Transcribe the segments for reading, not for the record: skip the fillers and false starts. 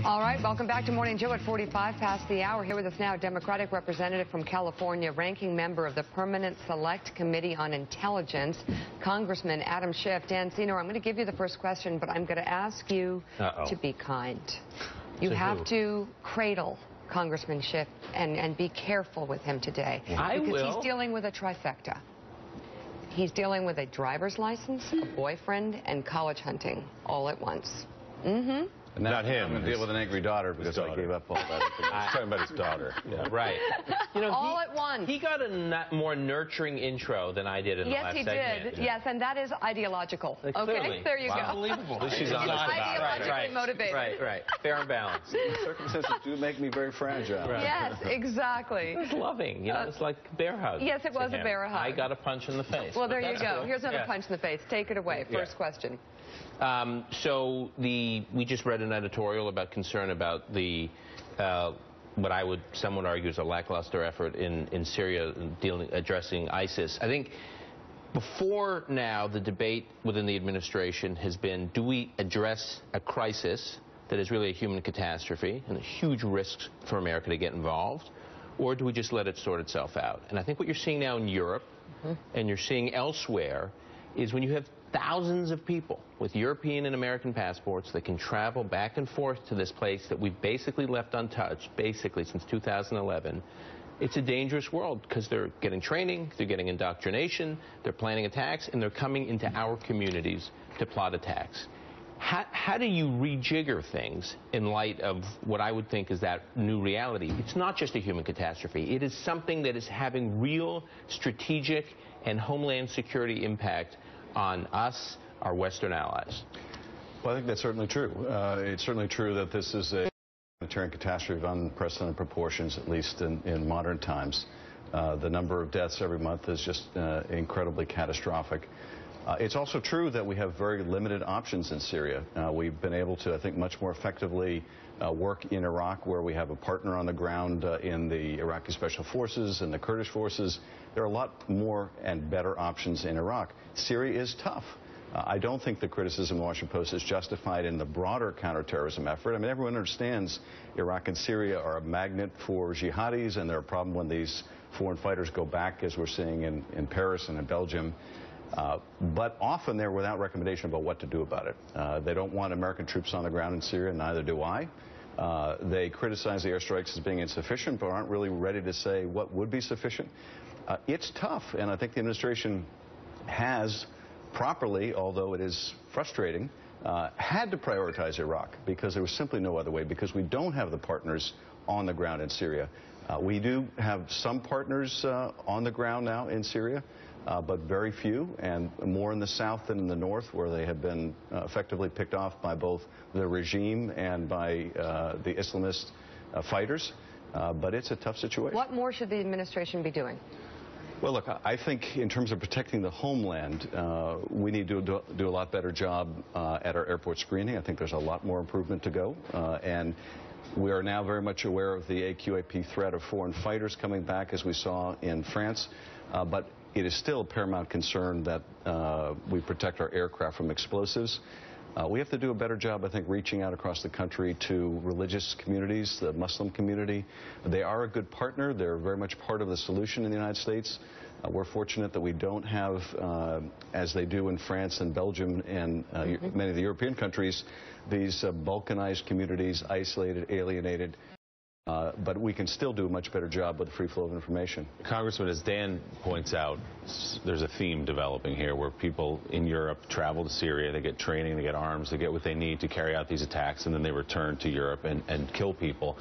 All right, welcome back to Morning Joe at 45 past the hour. Here with us now, Democratic representative from California, ranking member of the Permanent Select Committee on Intelligence, Congressman Adam Schiff. Dan Senor, I'm going to give you the first question, but I'm going to ask you to be kind. You have to cradle Congressman Schiff and be careful with him today. I will. Because he's dealing with a trifecta. He's dealing with a driver's license, a boyfriend, and college hunting all at once. Mm-hmm. And not him. I'm going to deal with an angry daughter because I gave up all that. I was talking about his daughter. Yeah. Right. You know, all at once. He got a more nurturing intro than I did in the last segment. Yes, he did. Yes, and that is ideological. Okay, there you go. Unbelievable. She's honest about it. Ideologically motivated. Right. Fair and balanced. Circumstances do make me very fragile. Right. Yes, exactly. It was loving. You know, it's like a bear hug. Yes, it was a bear hug. I got a punch in the face. Well, there you go. Cool. Here's another punch in the face. Take it away. First question. We just read an editorial about concern about the what some would argue is a lackluster effort in Syria addressing ISIS. I think before now the debate within the administration has been, do we address a crisis that is really a human catastrophe and a huge risk for America to get involved, or do we just let it sort itself out? And I think what you're seeing now in Europe and you're seeing elsewhere is when you have thousands of people with European and American passports that can travel back and forth to this place that we've basically left untouched, basically since 2011, it's a dangerous world because they're getting training, they're getting indoctrination, they're planning attacks, and they're coming into our communities to plot attacks. How do you rejigger things in light of what I would think is that new reality? It's not just a human catastrophe. It is something that is having real strategic and homeland security impact on us, our Western allies. Well, I think that's certainly true. It's certainly true that this is a humanitarian catastrophe of unprecedented proportions, at least in modern times. The number of deaths every month is just incredibly catastrophic. It's also true that we have very limited options in Syria. We've been able to, I think, much more effectively work in Iraq, where we have a partner on the ground in the Iraqi Special Forces and the Kurdish forces. There are a lot more and better options in Iraq. Syria is tough. I don't think the criticism in the Washington Post is justified in the broader counterterrorism effort. I mean, everyone understands Iraq and Syria are a magnet for jihadis, and they're a problem when these foreign fighters go back, as we're seeing in Paris and in Belgium. But often they're without recommendation about what to do about it. They don't want American troops on the ground in Syria, neither do I. They criticize the airstrikes as being insufficient, but aren't really ready to say what would be sufficient. It's tough, and I think the administration has properly, although it is frustrating, had to prioritize Iraq because there was simply no other way, because we don't have the partners on the ground in Syria. We do have some partners on the ground now in Syria, but very few, and more in the south than in the north, where they have been effectively picked off by both the regime and by the Islamist fighters. But it's a tough situation. What more should the administration be doing? Well, look, I think in terms of protecting the homeland, we need to do a lot better job at our airport screening. I think there's a lot more improvement to go. And we are now very much aware of the AQAP threat of foreign fighters coming back, as we saw in France. But it is still a paramount concern that we protect our aircraft from explosives. We have to do a better job, I think, reaching out across the country to religious communities, the Muslim community. They are a good partner. They're very much part of the solution in the United States. We're fortunate that we don't have, as they do in France and Belgium and many of the European countries, these balkanized communities, isolated, alienated. But we can still do a much better job with the free flow of information. Congressman, as Dan points out, there's a theme developing here where people in Europe travel to Syria, they get training, they get arms, they get what they need to carry out these attacks, and then they return to Europe and kill people.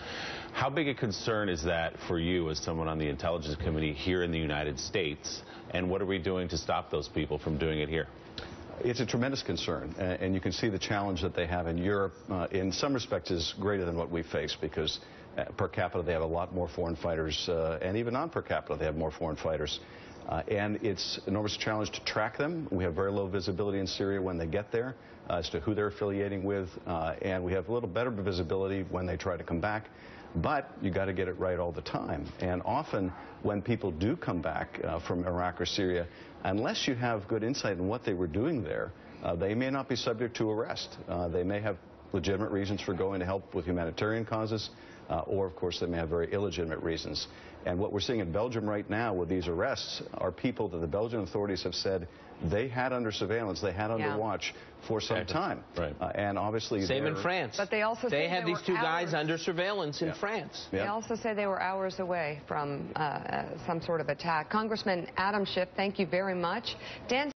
How big a concern is that for you as someone on the Intelligence Committee here in the United States, and what are we doing to stop those people from doing it here? It's a tremendous concern, and you can see the challenge that they have in Europe. In some respects is greater than what we face, because per capita they have a lot more foreign fighters, and even non-per capita they have more foreign fighters. And it's an enormous challenge to track them. We have very low visibility in Syria when they get there as to who they're affiliating with, and we have a little better visibility when they try to come back. But you got to get it right all the time. And often when people do come back from Iraq or Syria, unless you have good insight in what they were doing there, they may not be subject to arrest. They may have legitimate reasons for going to help with humanitarian causes, or, of course, they may have very illegitimate reasons. And what we're seeing in Belgium right now with these arrests are people that the Belgian authorities have said they had under surveillance, they had under watch for some time. Right. And obviously... Same in France. But they also they had these two guys hours. Under surveillance in France. They also say they were hours away from some sort of attack. Congressman Adam Schiff, thank you very much. Dan